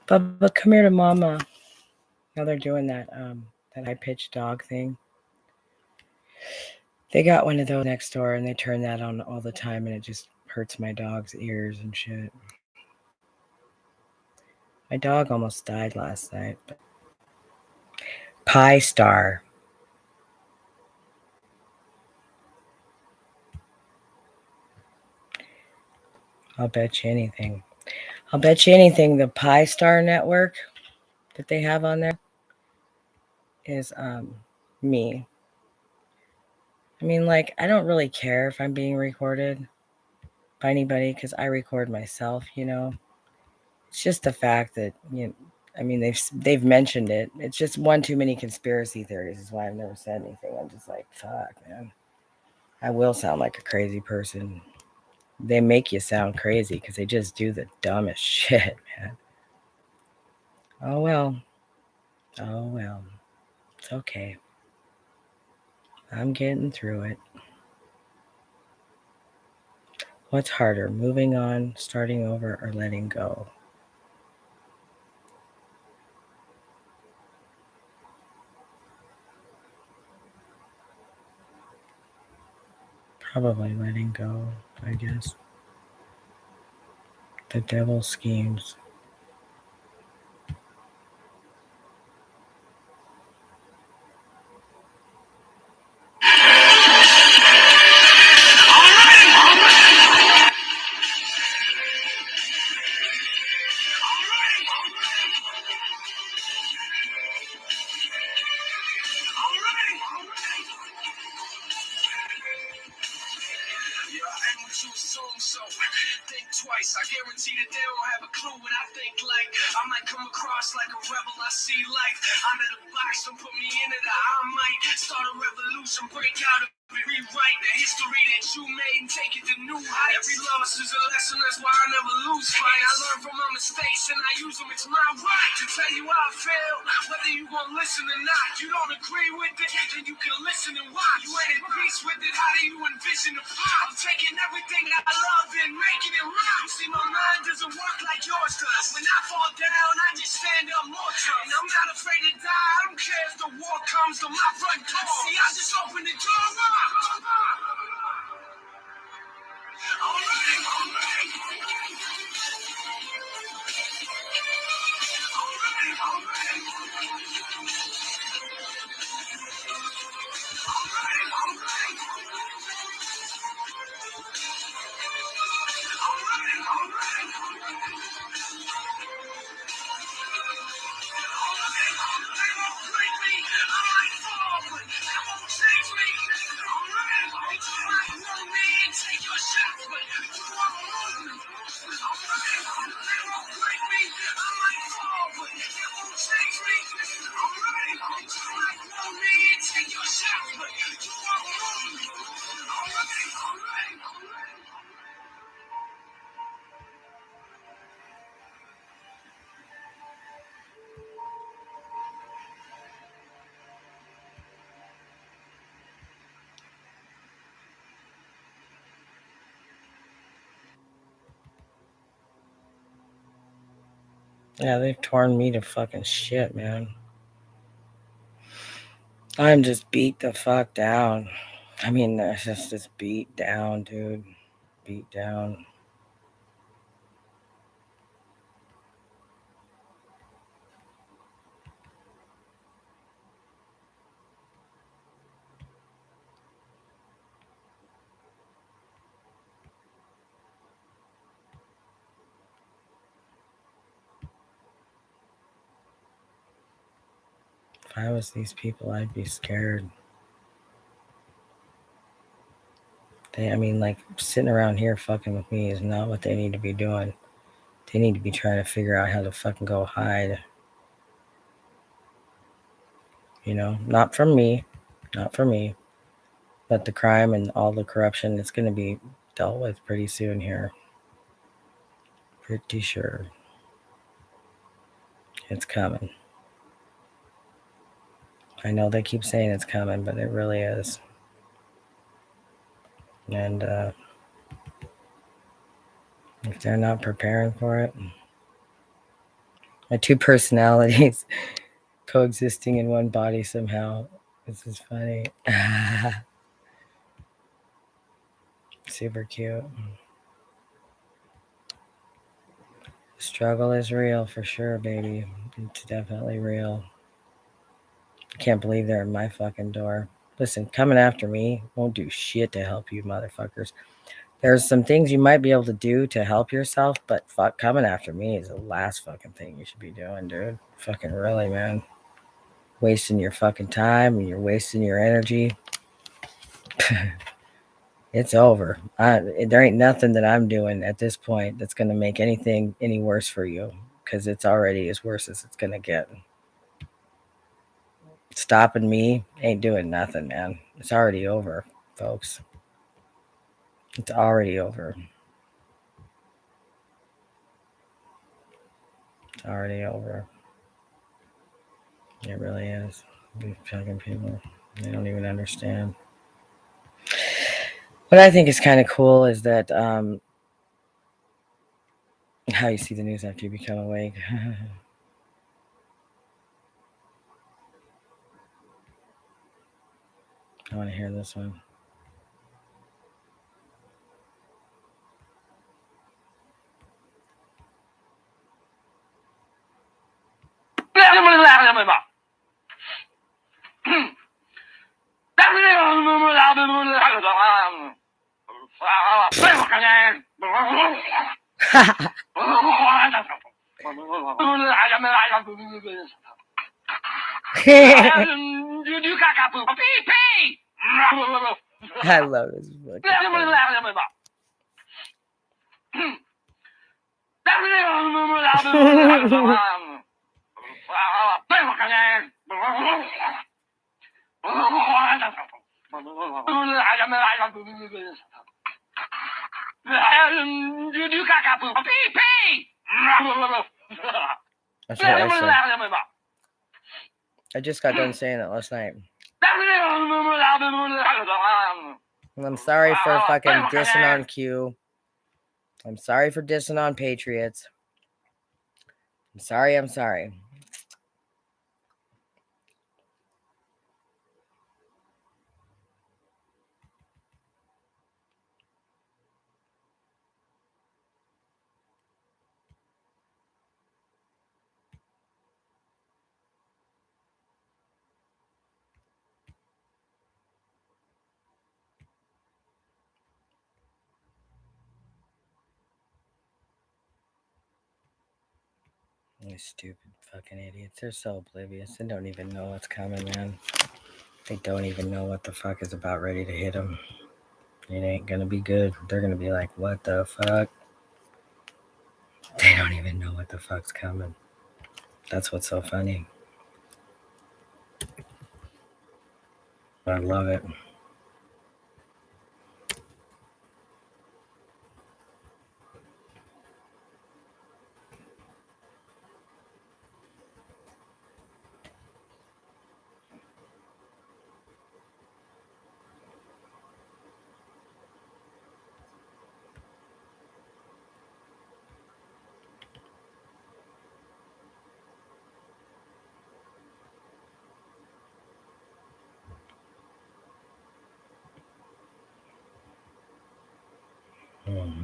But come here to mama. Now they're doing that high pitched dog thing. They got one of those next door and they turn that on all the time and it just hurts my dog's ears and shit. My dog almost died last night. But Pie Star. I'll bet you anything. I'll bet you anything the Pie Star network that they have on there is me. I mean, like, I don't really care if I'm being recorded by anybody because I record myself, you know. It's just the fact that I mean, they've mentioned it. It's just one too many conspiracy theories. Is why I've never said anything. I'm just like, fuck, man. I will sound like a crazy person. They make you sound crazy because they just do the dumbest shit, man. Oh well. Oh well. It's okay. I'm getting through it. What's harder, moving on, starting over, or letting go? Probably letting go, I guess. The devil schemes. Think twice. I guarantee that they don't have a clue what I think like. I might come across like a rebel. I see life out of the box. Don't put me in it. I might start a revolution, break out of it, rewrite the history that you made and take it to new heights. Every loss is a lesson. That's why I never lose fight. I learn from my mistakes and I use them. It's my right to tell you how I feel, whether you gonna listen or not. You don't agree with it, then you can listen and watch. You ain't at peace with it. How do you envision the plot? I'm taking everything I love and making it right. You see, my mind doesn't work like yours does. When I fall down, I just stand up more tough. And I'm not afraid to die. I don't care if the war comes to my front door. See, I just open the door up. All Yeah, they've torn me to fucking shit, man. I'm just beat the fuck down. I mean, it's just beat down, dude. Beat down. If I was these people, I'd be scared. I mean, like, sitting around here fucking with me is not what they need to be doing. They need to be trying to figure out how to fucking go hide. You know, not from me, not for me, but the crime and all the corruption is going to be dealt with pretty soon here. Pretty sure it's coming. I know they keep saying it's coming, but it really is. And if they're not preparing for it, My two personalities coexisting in one body somehow. This is funny. Super cute. Struggle is real for sure, baby. It's definitely real. Can't believe they're at my fucking door. Listen, coming after me won't do shit to help you, motherfuckers. There's some things you might be able to do to help yourself, but fuck, coming after me is the last fucking thing you should be doing, dude. Fucking really, man. Wasting your fucking time and you're wasting your energy. It's over. There ain't nothing that I'm doing at this point that's going to make anything any worse for you because it's already as worse as it's going to get. Stopping me ain't doing nothing, man. It's already over, folks. It's already over. It's already over. It really is. These fucking people, they don't even understand. What I think is kind of cool is that how you see the news after you become awake. I want to hear this one. I love this fucking That's what I said. I just got done saying it last night. And I'm sorry for fucking dissing on Q. I'm sorry for dissing on Patriots. I'm sorry. These stupid fucking idiots. They're so oblivious. They don't even know what's coming, man. They don't even know what the fuck is about ready to hit them. It ain't gonna be good. They're gonna be like, what the fuck? They don't even know what the fuck's coming. That's what's so funny. I love it. Mm-hmm.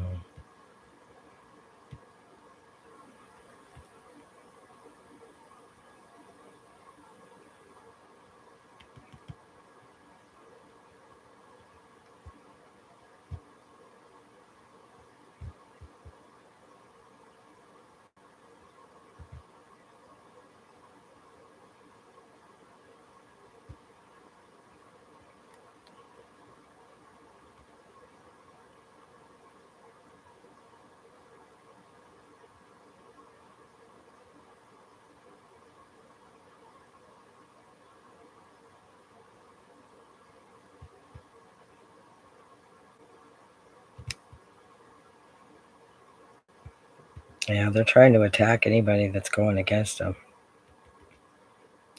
Yeah, they're trying to attack anybody that's going against them.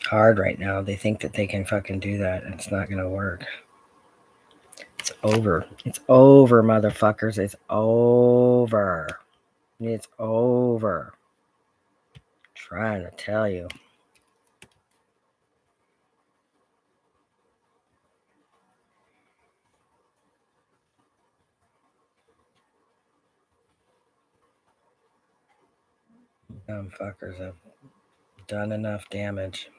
Hard right now. They think that they can fucking do that. And it's not gonna work. It's over. It's over, motherfuckers. It's over. It's over. trying to tell you. Dumb fuckers have done enough damage.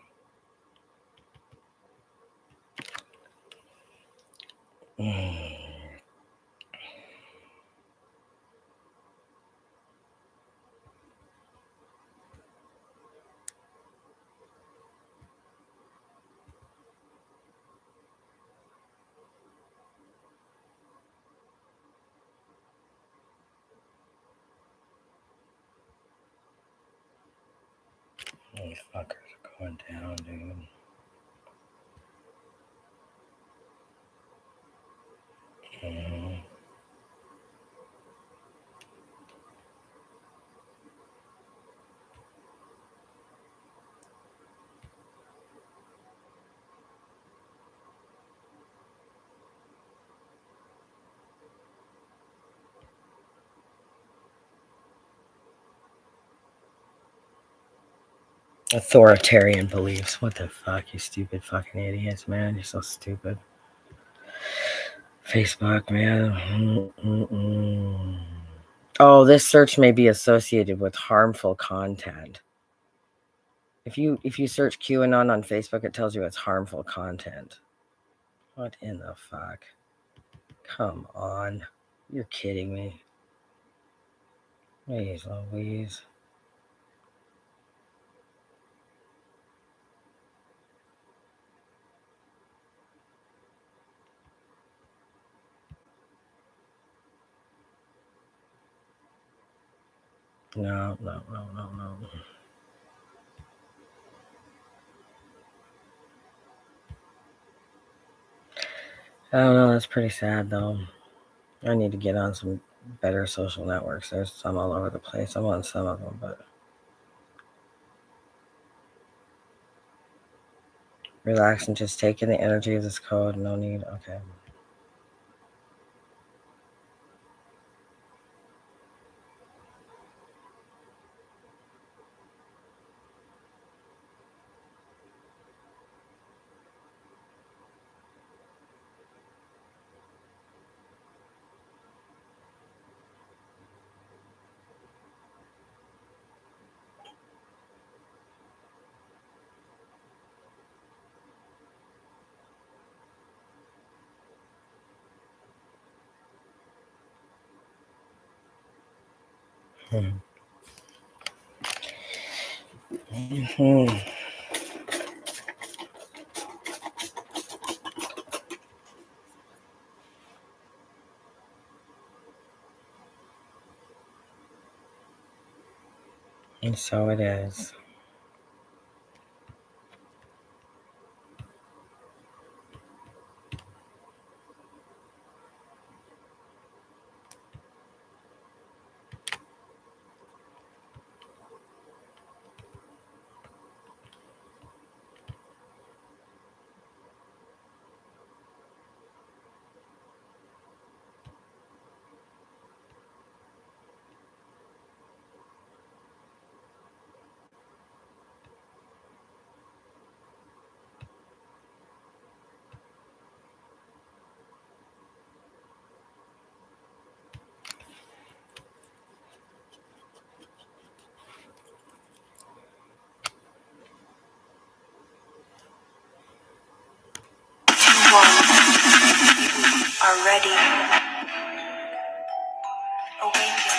These fuckers are going down, dude. Authoritarian beliefs. What the fuck, you stupid fucking idiots, man. You're so stupid. Facebook, man. Oh, this search may be associated with harmful content. If you search QAnon on Facebook, it tells you it's harmful content. What in the fuck? Come on. You're kidding me. Please, Louise. No. I don't know. That's pretty sad, though. I need to get on some better social networks. There's some all over the place. I'm on some of them, but relax and just take in the energy of this code. No need. Okay. And so it is. Are ready. Awaken.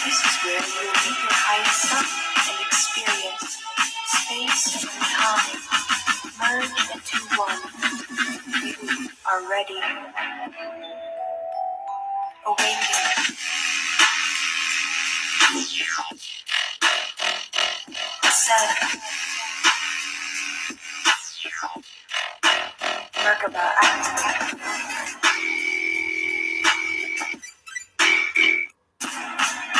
This is where you will meet your highest self and experience space and time merge into one. You are ready. Awaken. Ascend. Merkaba activate.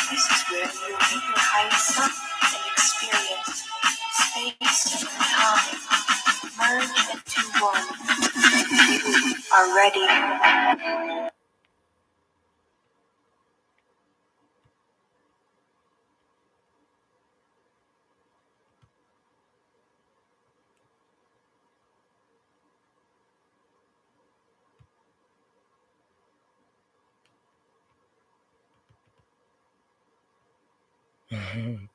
This is where you will meet your highest self and experience space and time merge into one. You are ready. Mhm.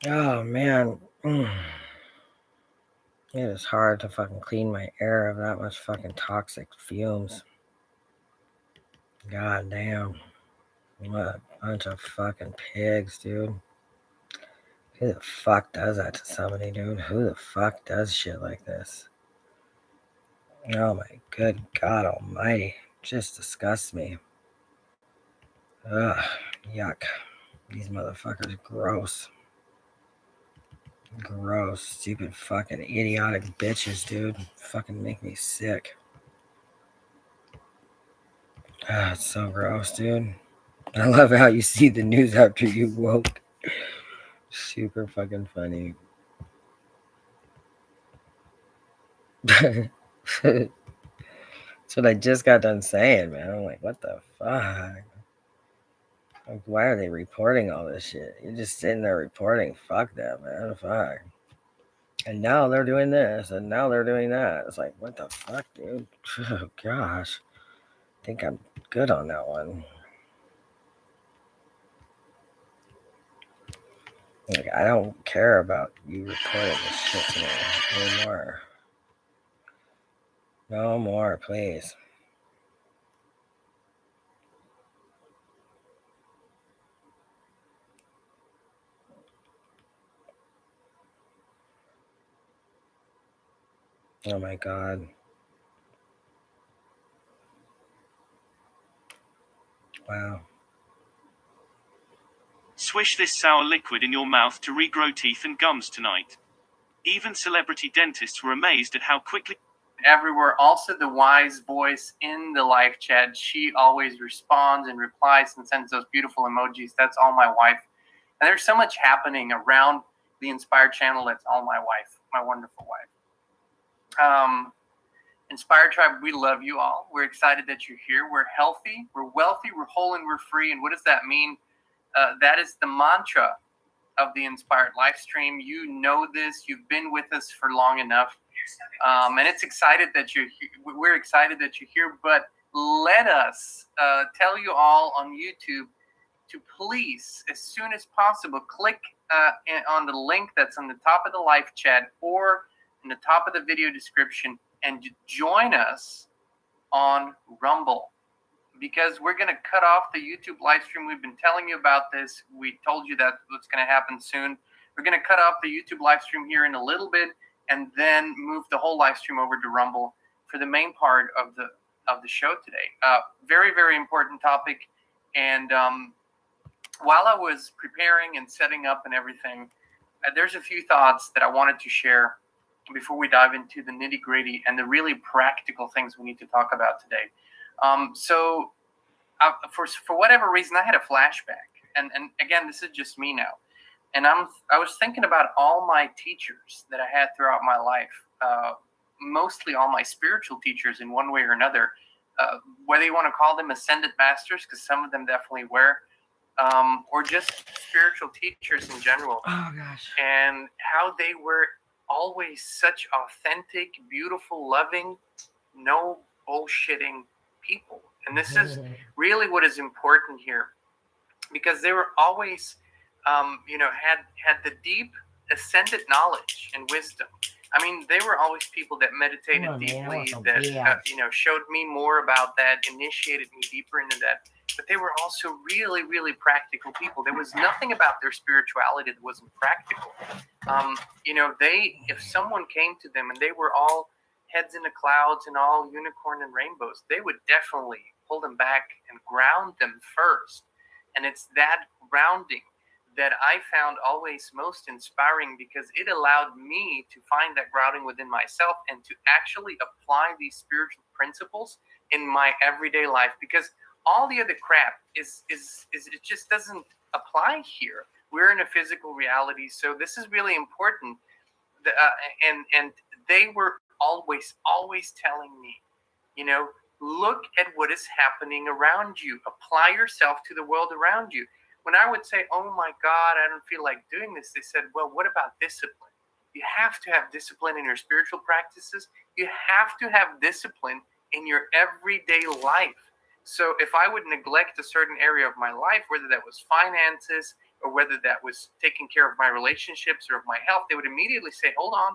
Oh man. It is hard to fucking clean my air of that much fucking toxic fumes. God damn. What a bunch of fucking pigs, dude. Who the fuck does that to somebody, dude? Who the fuck does shit like this? Oh my good God almighty. Just disgusts me. Ugh. Yuck. These motherfuckers gross. Gross. Stupid fucking idiotic bitches, dude. Fucking make me sick. Ah, it's so gross, dude. I love how you see the news after you woke. Super fucking funny. That's what I just got done saying, man. I'm like, what the fuck? Like, why are they reporting all this shit? You're just sitting there reporting. Fuck that, man. Fuck. And now they're doing this, and now they're doing that. It's like, what the fuck, dude? Oh, gosh. I think I'm good on that one. Like, I don't care about you reporting this shit to me anymore. No more, please. Oh my God. Wow. Swish this sour liquid in your mouth to regrow teeth and gums tonight. Even celebrity dentists were amazed at how quickly. Everywhere. Also, the wise voice in the live chat, she always responds and replies and sends those beautiful emojis. That's all my wife. And there's so much happening around the Inspired channel. That's all my wife, my wonderful wife. Inspired Tribe, we love you all. We're excited that you're here. We're healthy, we're wealthy, we're whole, and we're free. And what does that mean? That is the mantra of the Inspired live stream. You know this. You've been with us for long enough. And it's excited that you're here. We're excited that you're here. But let us tell you all on YouTube to please, as soon as possible, click on the link that's on the top of the live chat or in the top of the video description and join us on Rumble, because we're going to cut off the YouTube live stream. We've been telling you about this. We told you that what's going to happen soon. We're going to cut off the YouTube live stream here in a little bit and then move the whole live stream over to Rumble for the main part of the show today. Very, very important topic. And while I was preparing and setting up and everything, there's a few thoughts that I wanted to share before we dive into the nitty-gritty and the really practical things we need to talk about today. So for whatever reason, I had a flashback, and again, this is just me now, and I was thinking about all my teachers that I had throughout my life, mostly all my spiritual teachers in one way or another, whether you want to call them ascended masters, because some of them definitely were, or just spiritual teachers in general, Oh gosh. and how they were always such authentic, beautiful, loving, no bullshitting people. And this is really what is important here, because they were always, had the deep ascended knowledge and wisdom. I mean, they were always people that meditated deeply, that showed me more about that, initiated me deeper into that. But they were also really, really practical people. There was nothing about their spirituality that wasn't practical. If someone came to them and they were all heads in the clouds and all unicorn and rainbows, they would definitely pull them back and ground them first. And it's that grounding that I found always most inspiring, because it allowed me to find that grounding within myself and to actually apply these spiritual principles in my everyday life. Because all the other crap is it just doesn't apply here. We're in a physical reality, so this is really important. And they were always telling me, look at what is happening around you. Apply yourself to the world around you. When I would say, oh my God, I don't feel like doing this, they said, well, what about discipline? You have to have discipline in your spiritual practices. You have to have discipline in your everyday life. So if I would neglect a certain area of my life, whether that was finances or whether that was taking care of my relationships or of my health, they would immediately say, hold on.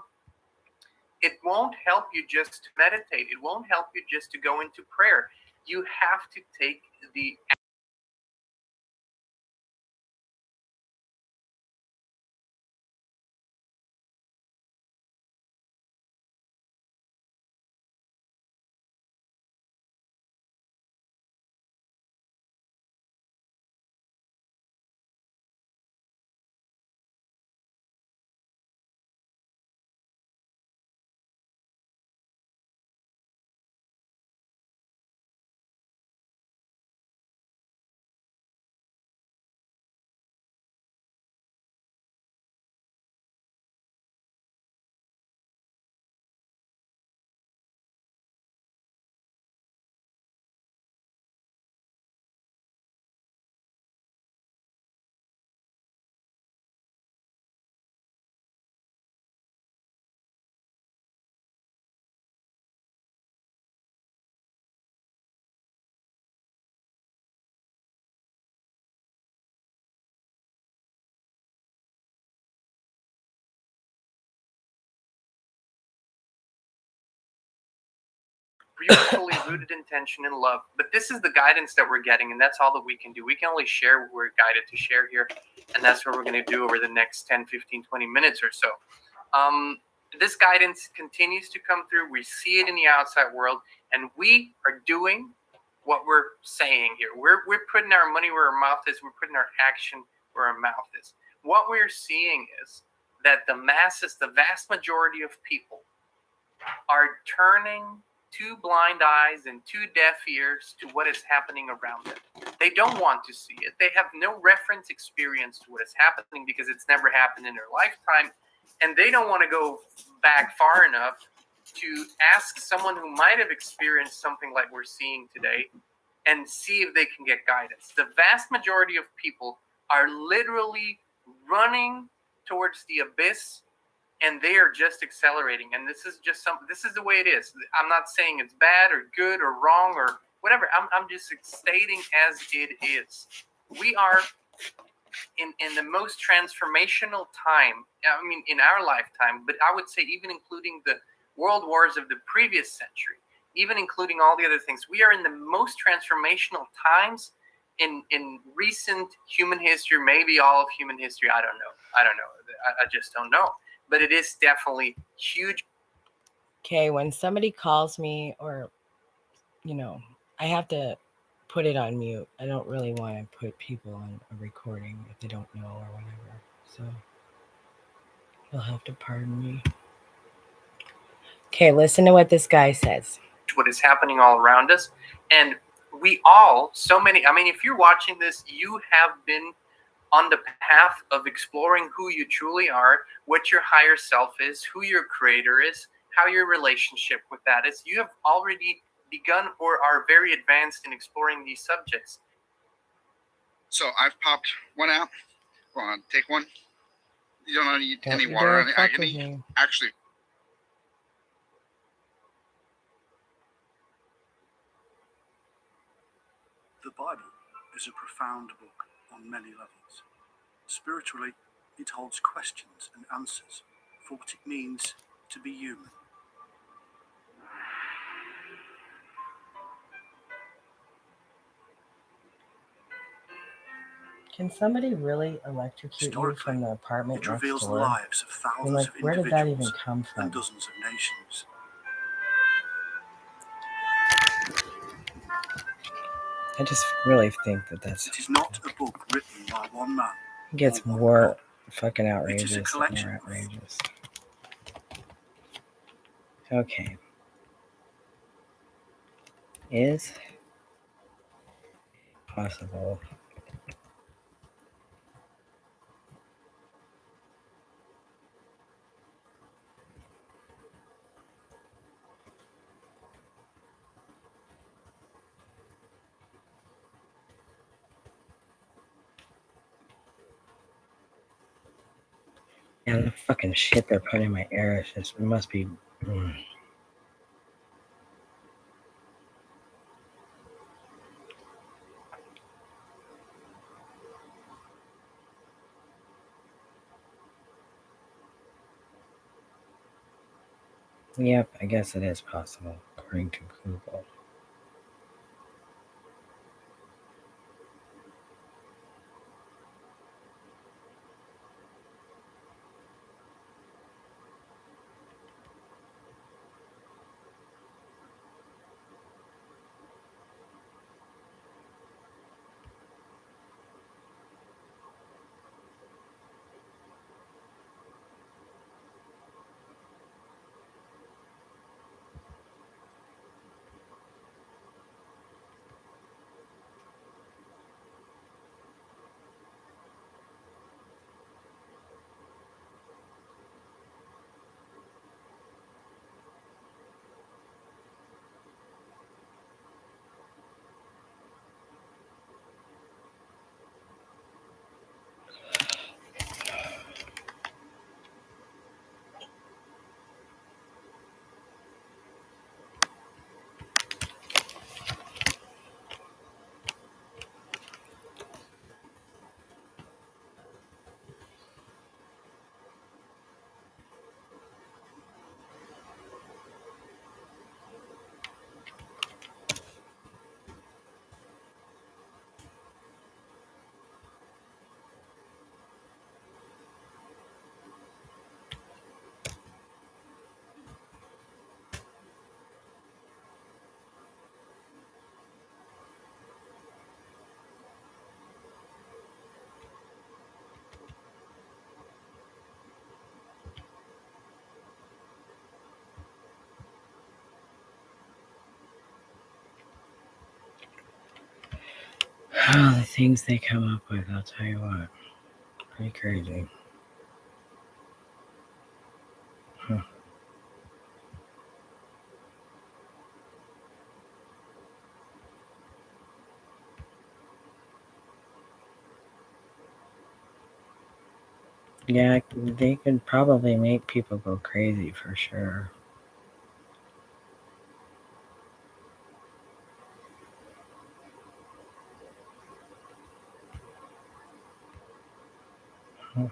It won't help you just to meditate. It won't help you just to go into prayer. You have to take the beautifully rooted intention and love. But this is the guidance that we're getting, and that's all that we can do. We can only share what we're guided to share here, and that's what we're going to do over the next 10, 15, 20 minutes or so. This guidance continues to come through. We see it in the outside world, and we are doing what we're saying here. We're putting our money where our mouth is. We're putting our action where our mouth is. What we're seeing is that the masses, the vast majority of people, are turning two blind eyes and two deaf ears to what is happening around them. They don't want to see it. They have no reference experience to what is happening because it's never happened in their lifetime. And they don't want to go back far enough to ask someone who might have experienced something like we're seeing today and see if they can get guidance. The vast majority of people are literally running towards the abyss, and they are just accelerating. And this is the way it is. I'm not saying it's bad or good or wrong or whatever. I'm just stating as it is. We are in the most transformational time, I mean, in our lifetime, but I would say even including the world wars of the previous century, even including all the other things, we are in the most transformational times in recent human history, maybe all of human history. I don't know. I just don't know. But it is definitely huge. Okay, when somebody calls me, or, I have to put it on mute. I don't really want to put people on a recording if they don't know or whatever. So you'll have to pardon me. Okay, listen to what this guy says. What is happening all around us. And we all, so many, I mean, if you're watching this, you have been on the path of exploring who you truly are, what your higher self is, who your creator is, how your relationship with that is. You have already begun or are very advanced in exploring these subjects. So I've popped one out. Go on, take one. You don't need Don't any you water dare on it. fuck with me. Actually, The Bible is a profound book on many levels. Spiritually, it holds questions and answers for what it means to be human. Can somebody really electrocute you Historically, from the apartment it next reveals the door? lives of I mean, thousands like, of where did that even individuals come from? and dozens of nations. I just really think that that's It is not a book written by one man. it gets or one more God. fucking outrageous and collection more of- outrageous. Okay. Is possible. And the fucking shit they're putting in my ear is just, it must be. Yep, I guess it is possible, according to Google. Oh, the things they come up with, I'll tell you what. Pretty crazy. Huh. Yeah, they could probably make people go crazy for sure. Huh.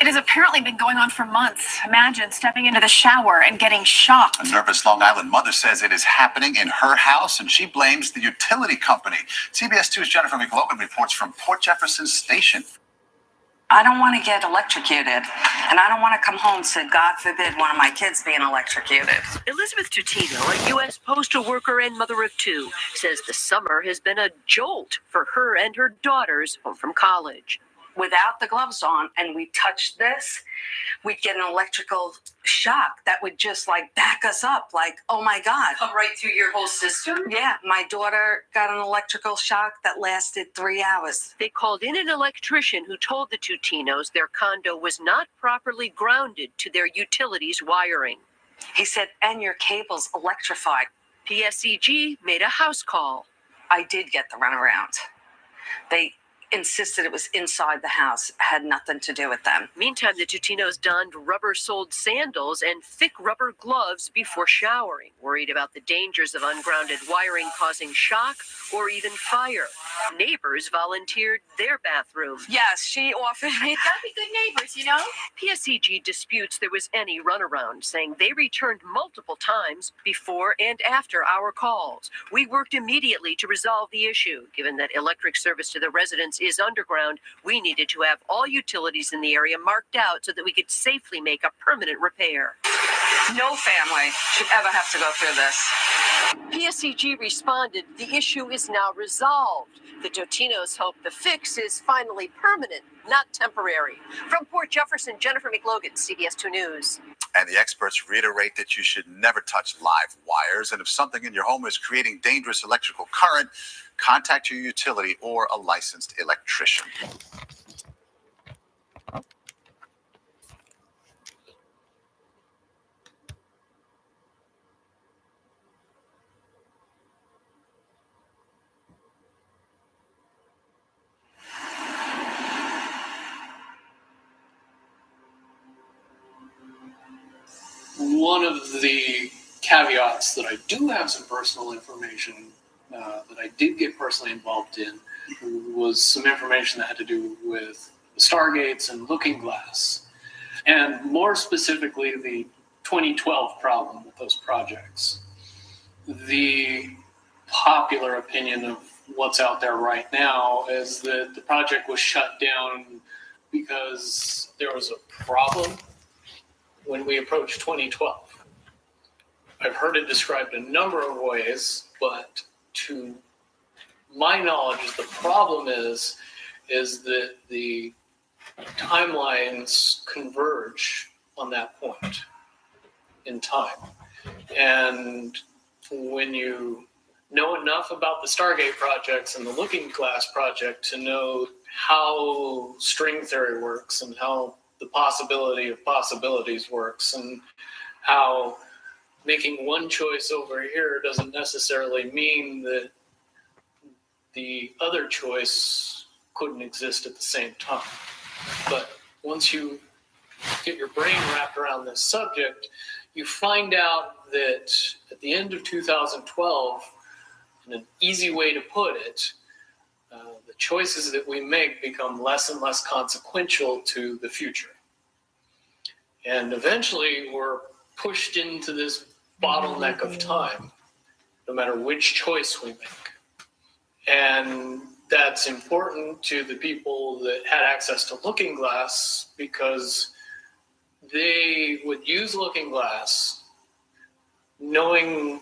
has apparently been going on for months. Imagine stepping into the shower and getting shocked. A nervous Long Island mother says it is happening in her house, and she blames the utility company. CBS 2's Jennifer McLogan reports from Port Jefferson Station. I don't want to get electrocuted, and I don't want to come home and say, God forbid, one of my kids being electrocuted. Elizabeth Tutino, a U.S. postal worker and mother of two, says the summer has been a jolt for her and her daughters home from college. Without the gloves on, and we touched this, we'd get an electrical shock that would just like back us up, like, oh my God. Come right through your whole system? Yeah, my daughter got an electrical shock that lasted 3 hours. They called in an electrician who told the Tutinos their condo was not properly grounded to their utilities wiring. He said, and your cable's electrified. PSEG made a house call. I did get the runaround. They insisted it was inside the house, had nothing to do with them. Meantime, the Tutinos donned rubber-soled sandals and thick rubber gloves before showering, worried about the dangers of ungrounded wiring causing shock or even fire. Neighbors volunteered their bathroom. Yes, she offered me. Gotta be good neighbors, you know? PSEG disputes there was any runaround, saying they returned multiple times before and after our calls. We worked immediately to resolve the issue. Given that electric service to the residents is underground, we needed to have all utilities in the area marked out so that we could safely make a permanent repair. No family should ever have to go through this. PSEG responded, the issue is now resolved. The Tutinos hope the fix is finally permanent, not temporary. From Port Jefferson, Jennifer McLogan, CBS 2 News. And the experts reiterate that you should never touch live wires. And if something in your home is creating dangerous electrical current, contact your utility or a licensed electrician. One of the caveats that I do have some personal information that I did get personally involved in was some information that had to do with the Stargates and Looking Glass, and more specifically the 2012 problem with those projects. The popular opinion of what's out there right now is that the project was shut down because there was a problem when we approached 2012. I've heard it described a number of ways, but to my knowledge, the problem is that the timelines converge on that point in time. And when you know enough about the Stargate projects and the Looking Glass project to know how string theory works and how the possibility of possibilities works and how making one choice over here doesn't necessarily mean that the other choice couldn't exist at the same time. But once you get your brain wrapped around this subject, you find out that at the end of 2012, in an easy way to put it, the choices that we make become less and less consequential to the future. And eventually we're pushed into this bottleneck of time, no matter which choice we make. And that's important to the people that had access to Looking Glass because they would use Looking Glass knowing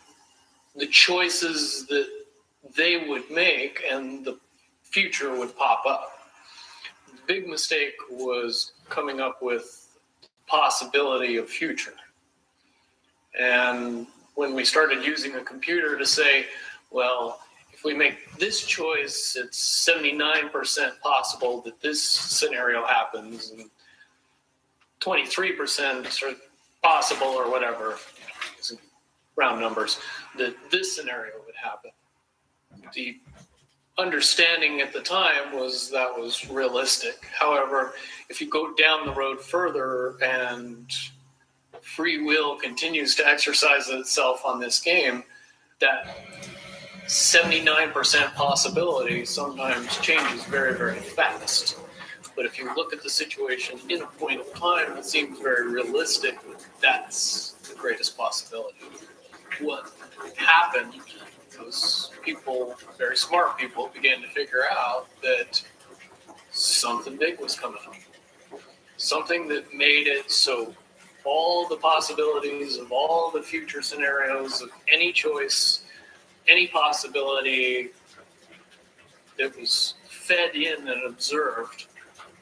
the choices that they would make and the future would pop up. The big mistake was coming up with possibility of future. And when we started using a computer to say, well, if we make this choice, it's 79% possible that this scenario happens, and 23% are possible or whatever, round numbers, that this scenario would happen. The understanding at the time was that was realistic. However, if you go down the road further and free will continues to exercise itself on this game, that 79% possibility sometimes changes very, very fast. But if you look at the situation in a point of time, it seems very realistic that that's the greatest possibility. What happened was people, very smart people, began to figure out that something big was coming up. Something that made it so all the possibilities of all the future scenarios of any choice, any possibility that was fed in and observed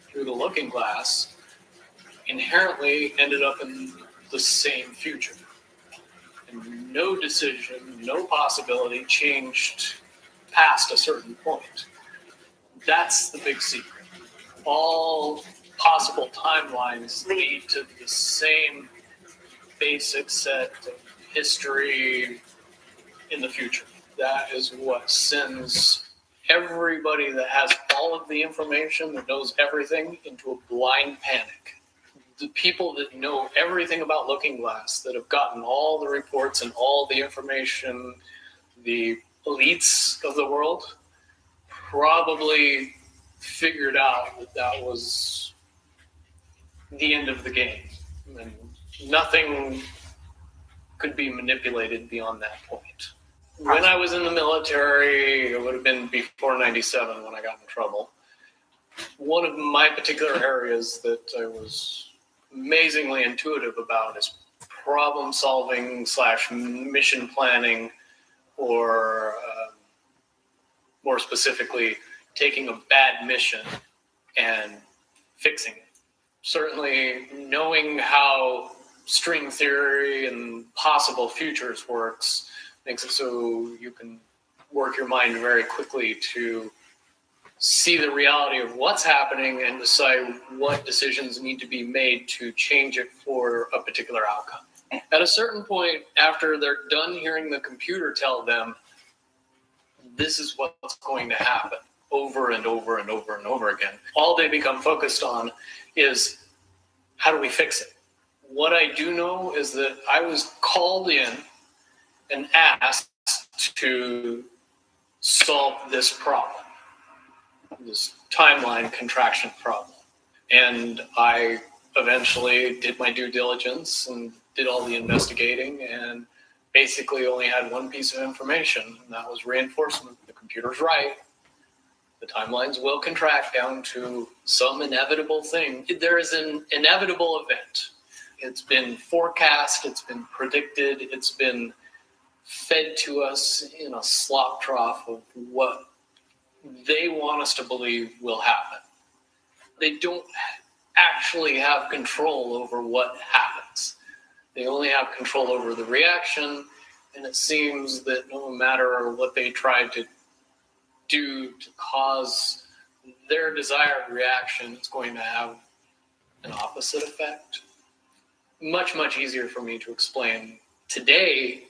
through the looking glass inherently ended up in the same future. And no decision, no possibility changed past a certain point. That's the big secret. All possible timelines lead to the same basic set of history in the future. That is what sends everybody that has all of the information, that knows everything, into a blind panic. The people that know everything about Looking Glass, that have gotten all the reports and all the information, the elites of the world, probably figured out that that was the end of the game. And nothing could be manipulated beyond that point. When I was in the military, it would have been before 97 when I got in trouble. One of my particular areas that I was amazingly intuitive about is problem solving / mission planning, or more specifically, taking a bad mission and fixing it. Certainly knowing how string theory and possible futures works makes it so you can work your mind very quickly to see the reality of what's happening and decide what decisions need to be made to change it for a particular outcome. At a certain point, after they're done hearing the computer tell them, this is what's going to happen over and over and over and over again, all they become focused on is, how do we fix it? What I do know is that I was called in and asked to solve this problem, this timeline contraction problem. And I eventually did my due diligence and did all the investigating, and basically only had one piece of information, and that was reinforcement. The computer's right. The timelines will contract down to some inevitable thing. There is an inevitable event. It's been forecast, it's been predicted, it's been fed to us in a slop trough of what they want us to believe will happen. They don't actually have control over what happens. They only have control over the reaction, and it seems that no matter what they try to do to cause their desired reaction, it's going to have an opposite effect. Much, much easier for me to explain today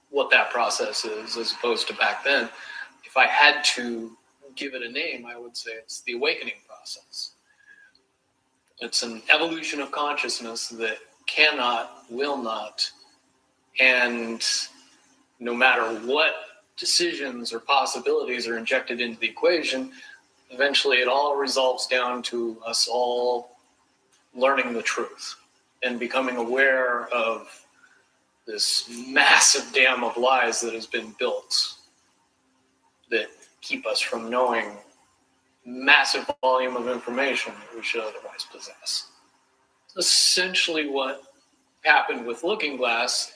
what that process is as opposed to back then. If I had to give it a name, I would say it's the awakening process. It's an evolution of consciousness that cannot, will not, and no matter what decisions or possibilities are injected into the equation, eventually it all resolves down to us all learning the truth and becoming aware of this massive dam of lies that has been built that keep us from knowing massive volume of information that we should otherwise possess. Essentially what happened with Looking Glass,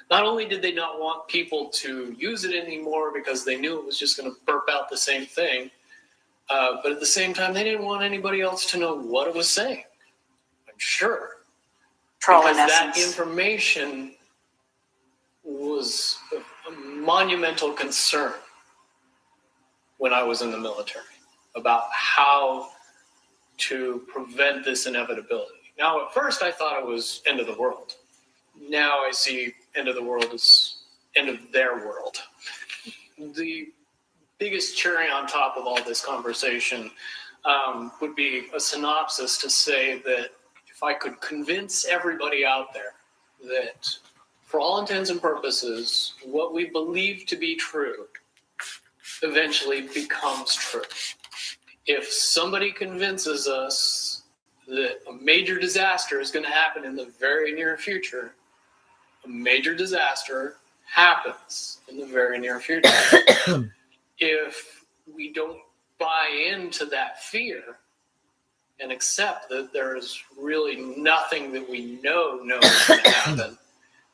not only did they not want people to use it anymore because they knew it was just going to burp out the same thing, but at the same time, they didn't want anybody else to know what it was saying. I'm sure. Because that information was a monumental concern when I was in the military about how to prevent this inevitability. Now, at first, I thought it was end of the world. Now I see end of the world as end of their world. The biggest cherry on top of all this conversation would be a synopsis to say that if I could convince everybody out there that for all intents and purposes, what we believe to be true eventually becomes true. if somebody convinces us that a major disaster is going to happen in the very near future, a major disaster happens in the very near future. If we don't buy into that fear and accept that there is really nothing that we know is going to happen,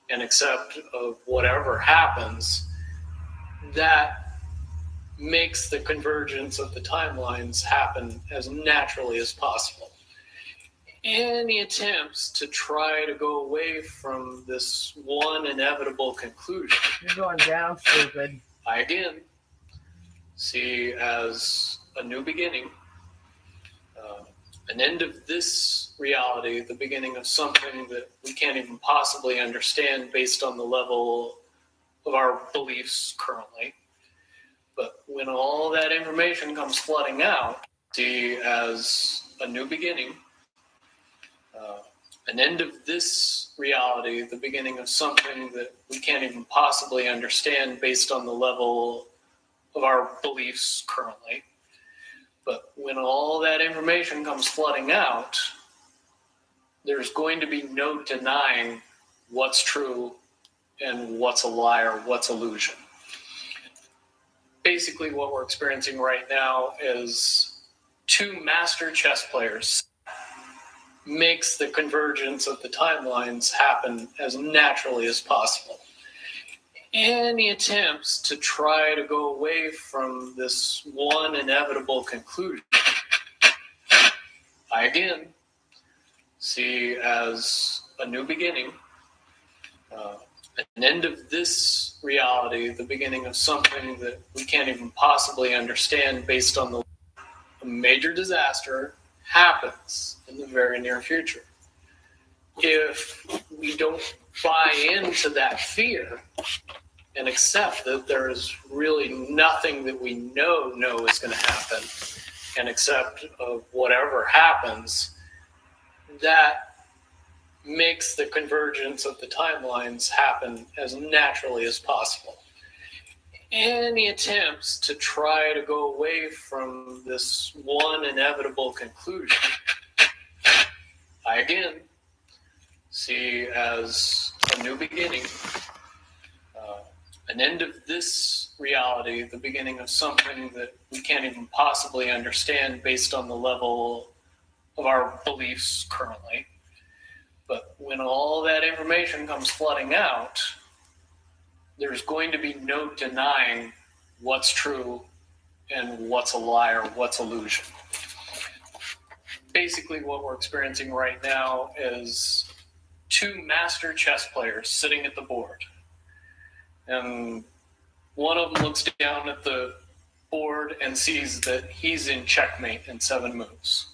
and accept of whatever happens, that makes the convergence of the timelines happen as naturally as possible. Any attempts to try to go away from this one inevitable conclusion, You're going down, stupid. I again see as a new beginning, an end of this reality, the beginning of something that we can't even possibly understand based on the level of our beliefs currently. But when all that information comes flooding out, see as a new beginning, an end of this reality, the beginning of something that we can't even possibly understand based on the level of our beliefs currently. But when all that information comes flooding out, there's going to be no denying what's true and what's a lie or what's illusion. Basically, what we're experiencing right now is two master chess players makes the convergence of the timelines happen as naturally as possible. Any attempts to try to go away from this one inevitable conclusion, I again see as a new beginning, an end of this reality, the beginning of something that we can't even possibly understand based on the a major disaster happens in the very near future. If we don't buy into that fear and accept that there is really nothing that we know is going to happen, and accept of whatever happens, that makes the convergence of the timelines happen as naturally as possible. Any attempts to try to go away from this one inevitable conclusion, I again see as a new beginning, an end of this reality, the beginning of something that we can't even possibly understand based on the level of our beliefs currently. But when all that information comes flooding out, there's going to be no denying what's true and what's a lie or what's illusion. Basically, what we're experiencing right now is two master chess players sitting at the board. And one of them looks down at the board and sees that he's in checkmate in 7 moves.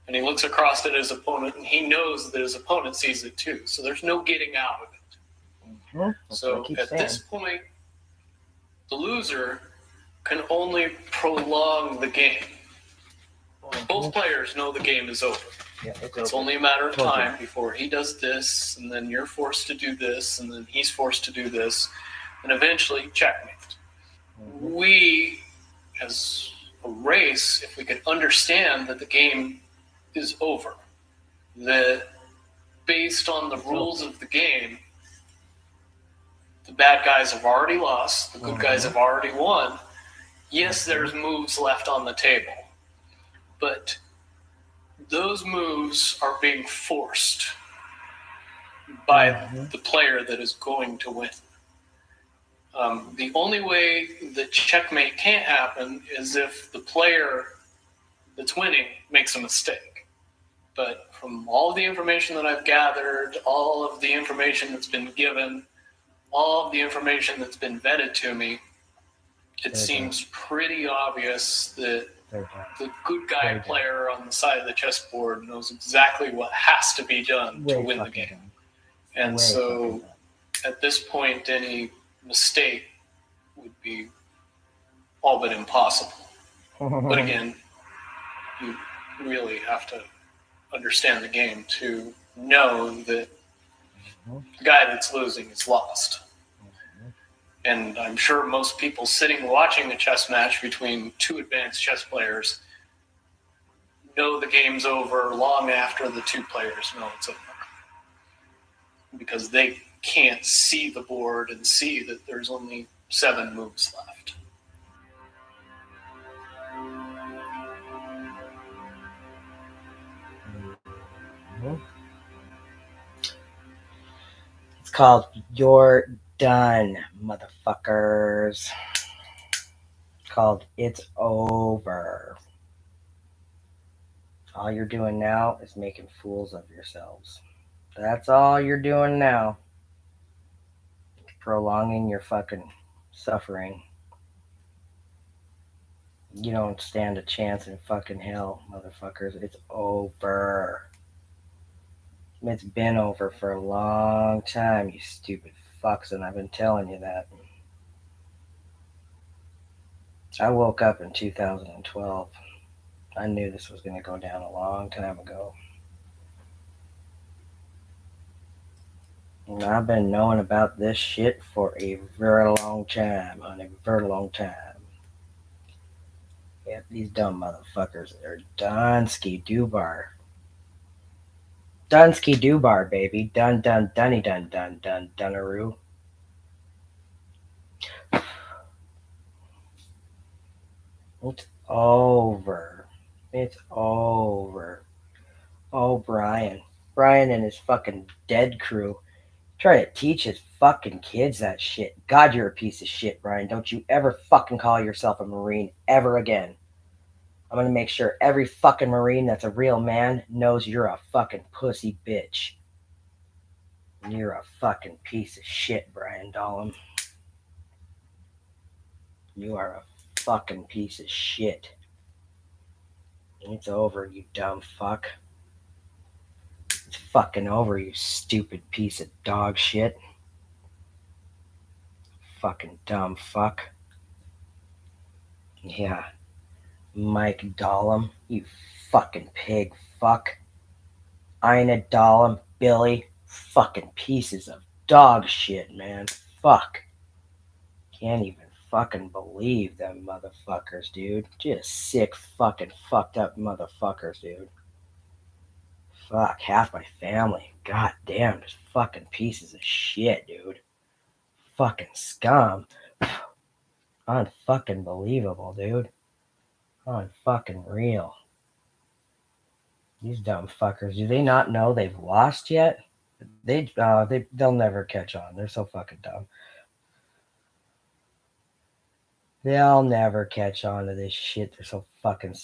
And he looks across at his opponent, and he knows that his opponent sees it too. So there's no getting out of it. Mm-hmm. So at this point, the loser can only prolong the game. Both players know the game is over. Yeah, It's only a matter of time before he does this, and then you're forced to do this, and then he's forced to do this, and eventually checkmate. Mm-hmm. We, as a race, if we could understand that the game is over, that based on the rules of the game, the bad guys have already lost, the good guys have already won. Yes, there's moves left on the table, but those moves are being forced by the player that is going to win. The only way that checkmate can't happen is if the player that's winning makes a mistake. But from all of the information that I've gathered, all of the information that's been given, all of the information that's been vetted to me, it seems pretty obvious that the good guy player on the side of the chessboard knows exactly what has to be done to win the game. And so at this point, any mistake would be all but impossible. But again, you really have to understand the game to know that the guy that's losing is lost. And I'm sure most people sitting watching a chess match between two advanced chess players know the game's over long after the two players know it's over. Because they can't see the board and see that there's only 7 moves left. Mhm. It's called You're Done, motherfuckers. It's called It's Over. All you're doing now is making fools of yourselves. That's all you're doing now. Prolonging your fucking suffering. You don't stand a chance in fucking hell, motherfuckers. It's over. It's been over for a long time, you stupid fucks, and I've been telling you that. I woke up in 2012. I knew this was going to go down a long time ago. And I've been knowing about this shit for a very long time, honey, very long time. Yep, these dumb motherfuckers are Dunsky Dubar. Dunsky Dubar, baby. Dun dun dunny dun dun dun dunaroo. It's over. It's over. Oh, Brian. Brian and his fucking dead crew try to teach his fucking kids that shit. God, you're a piece of shit, Brian. Don't you ever fucking call yourself a Marine ever again. I'm gonna make sure every fucking Marine that's a real man knows you're a fucking pussy bitch. You're a fucking piece of shit, Brian Dollum. You are a fucking piece of shit. It's over, you dumb fuck. It's fucking over, you stupid piece of dog shit. Fucking dumb fuck. Yeah. Mike Dollum, you fucking pig fuck. Ina Dollum, Billy, fucking pieces of dog shit, man. Fuck. Can't even fucking believe them motherfuckers, dude. Just sick fucking fucked up motherfuckers, dude. Fuck, half my family. God damn, just fucking pieces of shit, dude. Fucking scum. Unfucking believable, dude. Unfucking real. These dumb fuckers, do they not know they've lost yet? They'll never catch on. They're so fucking dumb. They'll never catch on to this shit. They're so fucking